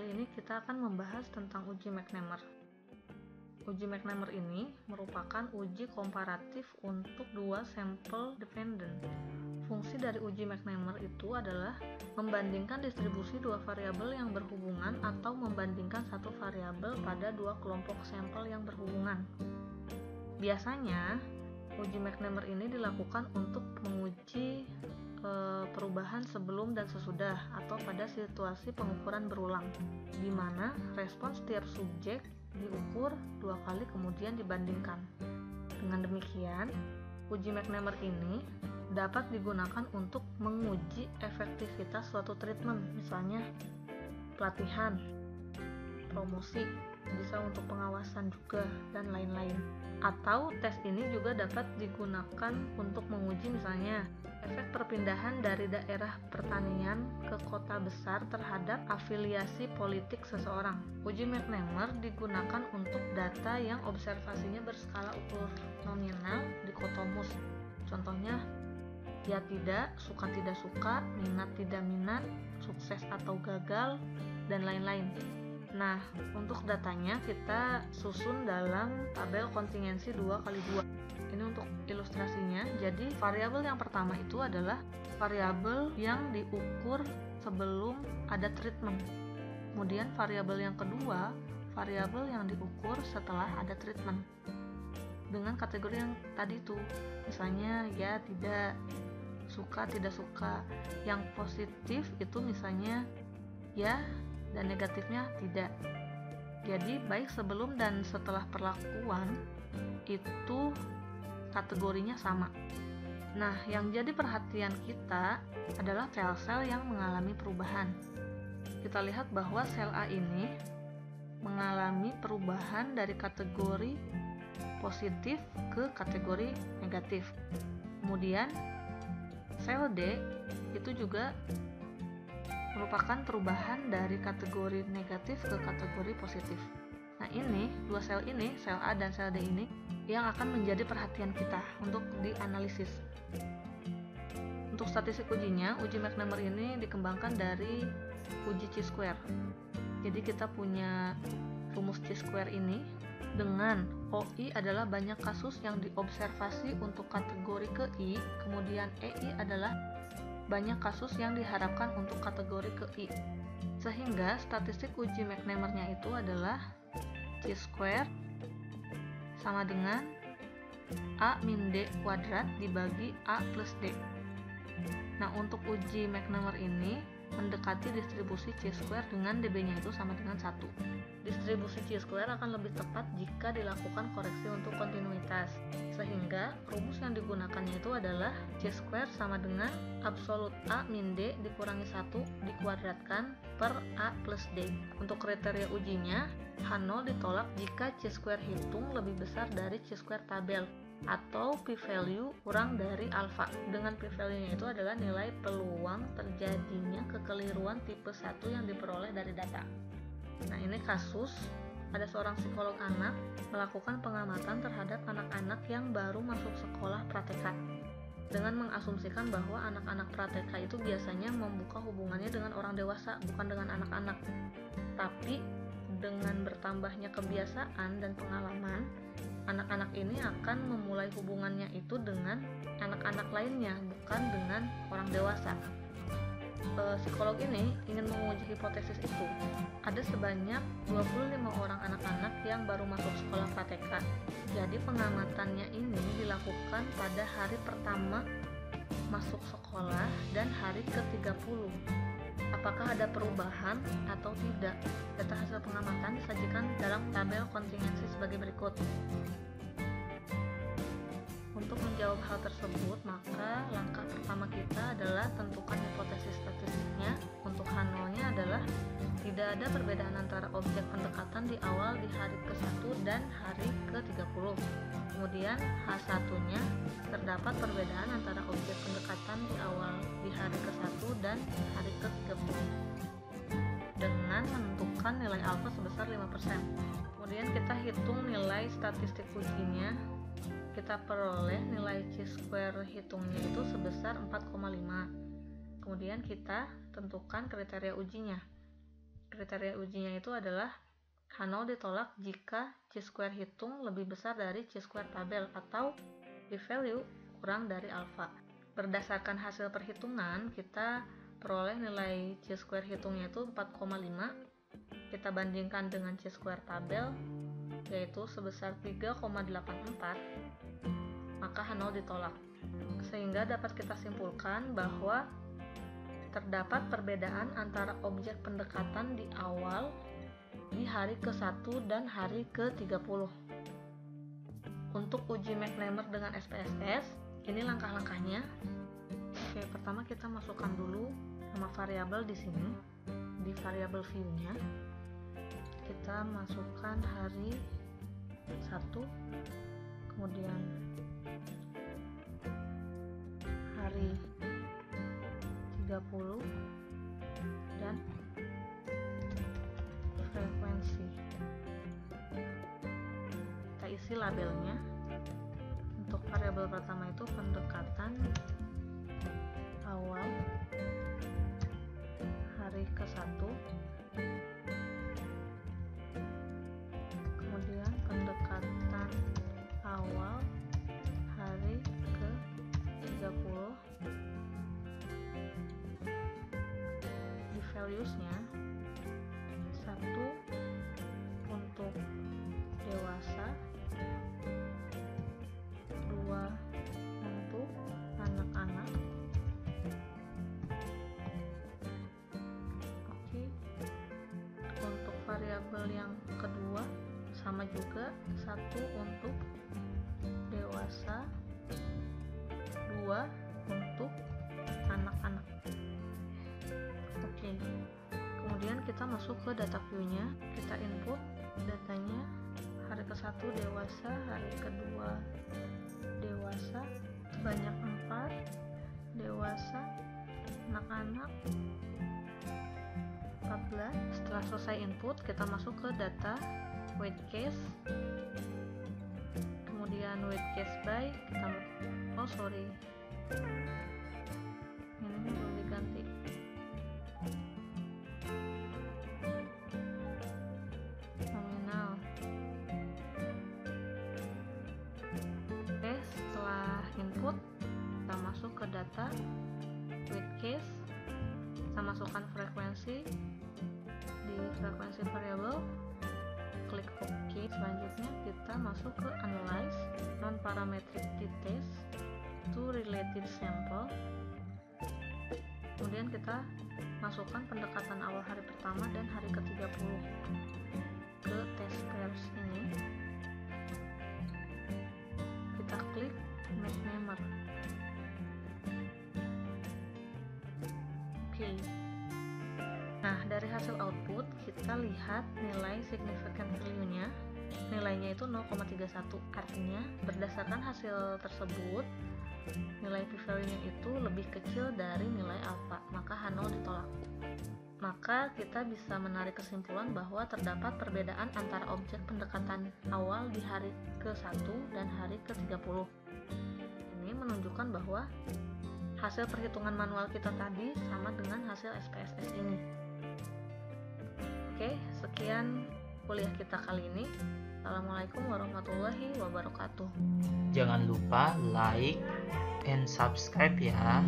Kali ini kita akan membahas tentang uji McNamara. Uji McNamara ini merupakan uji komparatif untuk dua sampel dependent. Fungsi dari uji McNamara itu adalah membandingkan distribusi dua variabel yang berhubungan atau membandingkan satu variabel pada dua kelompok sampel yang berhubungan. Biasanya, uji McNamara ini dilakukan untuk menguji perubahan sebelum dan sesudah atau pada situasi pengukuran berulang, di mana respons setiap subjek diukur dua kali kemudian dibandingkan. Dengan demikian, uji McNamara ini dapat digunakan untuk menguji efektivitas suatu treatment, misalnya pelatihan, promosi, bisa untuk pengawasan juga, dan lain-lain. Atau tes ini juga dapat digunakan untuk menguji misalnya efek perpindahan dari daerah pertanian ke kota besar terhadap afiliasi politik seseorang. Uji McNamara digunakan untuk data yang observasinya berskala ukur nominal dikotomus. Contohnya, ya tidak, suka tidak suka, minat tidak minat, sukses atau gagal, dan lain-lain. Nah, untuk datanya kita susun dalam tabel kontingensi 2x2. Ini untuk ilustrasinya. Jadi, variabel yang pertama itu adalah variabel yang diukur sebelum ada treatment. Kemudian variabel yang kedua, variabel yang diukur setelah ada treatment. Dengan kategori yang tadi itu, misalnya ya tidak, suka tidak suka. Yang positif itu misalnya ya, dan negatifnya tidak. Jadi baik sebelum dan setelah perlakuan itu kategorinya sama. Nah, yang jadi perhatian kita adalah sel-sel yang mengalami perubahan. Kita lihat bahwa sel A ini mengalami perubahan dari kategori positif ke kategori negatif. Kemudian sel D itu juga merupakan perubahan dari kategori negatif ke kategori positif. Nah, ini dua sel ini, sel A dan sel D ini yang akan menjadi perhatian kita untuk dianalisis. Untuk statistik ujinya, uji McNamara ini dikembangkan dari uji chi-square. Jadi kita punya rumus chi-square ini dengan OI adalah banyak kasus yang diobservasi untuk kategori ke I, kemudian EI adalah banyak kasus yang diharapkan untuk kategori ke I. Sehingga statistik uji McNamara-nya itu adalah chi-square sama dengan A min D kuadrat dibagi A plus D. Nah, untuk uji McNamara ini mendekati distribusi chi-square dengan dB-nya itu sama dengan 1. Distribusi chi-square akan lebih tepat jika dilakukan koreksi untuk kontinuitas, sehingga rumus yang digunakannya itu adalah chi-square sama dengan absolut A min D dikurangi 1 dikuadratkan per A plus D. Untuk kriteria ujinya, H0 ditolak jika chi-square hitung lebih besar dari chi-square tabel atau p-value kurang dari alfa. Dengan p-value-nya itu adalah nilai peluang terjadinya kekeliruan tipe 1 yang diperoleh dari data. Nah, ini kasus ada seorang psikolog anak melakukan pengamatan terhadap anak-anak yang baru masuk sekolah pratek dengan mengasumsikan bahwa anak-anak pratek itu biasanya membuka hubungannya dengan orang dewasa, bukan dengan anak-anak. Tapi dengan bertambahnya kebiasaan dan pengalaman, anak-anak ini akan memulai hubungannya itu dengan anak-anak lainnya, bukan dengan orang dewasa. Psikolog ini ingin menguji hipotesis itu. Ada sebanyak 25 orang anak-anak yang baru masuk sekolah pratek. Jadi pengamatannya ini dilakukan pada hari pertama masuk sekolah dan hari ke-30. Apakah ada perubahan atau tidak? Data hasil pengamatan disajikan dalam tabel kontingensi sebagai berikut. Untuk menjawab hal tersebut, maka langkah pertama kita adalah tentukan hipotesis statistiknya. Untuk H0-nya adalah tidak ada perbedaan antara objek pendekatan di awal di hari ke-1 dan hari ke-30. Kemudian H1-nya terdapat perbedaan antara objek pendekatan di awal di hari ke-1 dan hari ke-30 dengan menentukan nilai alfa sebesar 5%. Kemudian kita hitung nilai statistik ujinya. Kita peroleh nilai chi-square hitungnya itu sebesar 4,5. Kemudian kita tentukan kriteria ujinya. Kriteria ujinya itu adalah H0 ditolak jika chi-square hitung lebih besar dari chi-square tabel atau p-value kurang dari alfa. Berdasarkan hasil perhitungan, kita peroleh nilai chi-square hitungnya itu 4,5. Kita bandingkan dengan chi-square tabel, yaitu sebesar 3,84, maka H0 ditolak. Sehingga dapat kita simpulkan bahwa terdapat perbedaan antara objek pendekatan di awal di hari ke-1 dan hari ke-30. Untuk uji McNemar dengan SPSS, ini langkah-langkahnya. Oke, pertama kita masukkan dulu nama variabel di sini. Di variabel view-nya kita masukkan hari 1, kemudian hari 30 dan frekuensi. Kita isi labelnya. Untuk variabel pertama itu pendekatan awal hari ke-1, kemudian pendekatan awal hari ke-30. Di values-nya 1 untuk dewasa, 2 untuk anak-anak. Oke, untuk variabel yang kedua sama juga, 1 untuk dewasa, 2 untuk anak-anak. Oke, kemudian kita masuk ke data view-nya, kita input datanya hari ke-1 dewasa, hari ke-2 dewasa sebanyak 4, dewasa, anak-anak 14. Setelah selesai input, kita masuk ke data weight case, kemudian weight case by, kita ini belum diganti. Nominal. Oke, setelah input kita masuk ke data weight case, kita masukkan frekuensi di frekuensi variable, klik OK. Selanjutnya kita masuk ke analyze non-parametric t-test to related sample, kemudian kita masukkan pendekatan awal hari pertama dan hari ke-30 ke test pairs ini. Kita klik McNemar. Oke. Nah, dari hasil output kita lihat nilai significant value-nya. Nilainya itu 0,31. Artinya berdasarkan hasil tersebut nilai p-value-nya itu lebih kecil dari nilai alfa, maka H0 ditolak. Maka kita bisa menarik kesimpulan bahwa terdapat perbedaan antara objek pendekatan awal di hari ke-1 dan hari ke-30. Ini menunjukkan bahwa hasil perhitungan manual kita tadi sama dengan hasil SPSS ini. Oke, sekian kuliah kita kali ini. Assalamualaikum warahmatullahi wabarakatuh. Jangan lupa like and subscribe ya.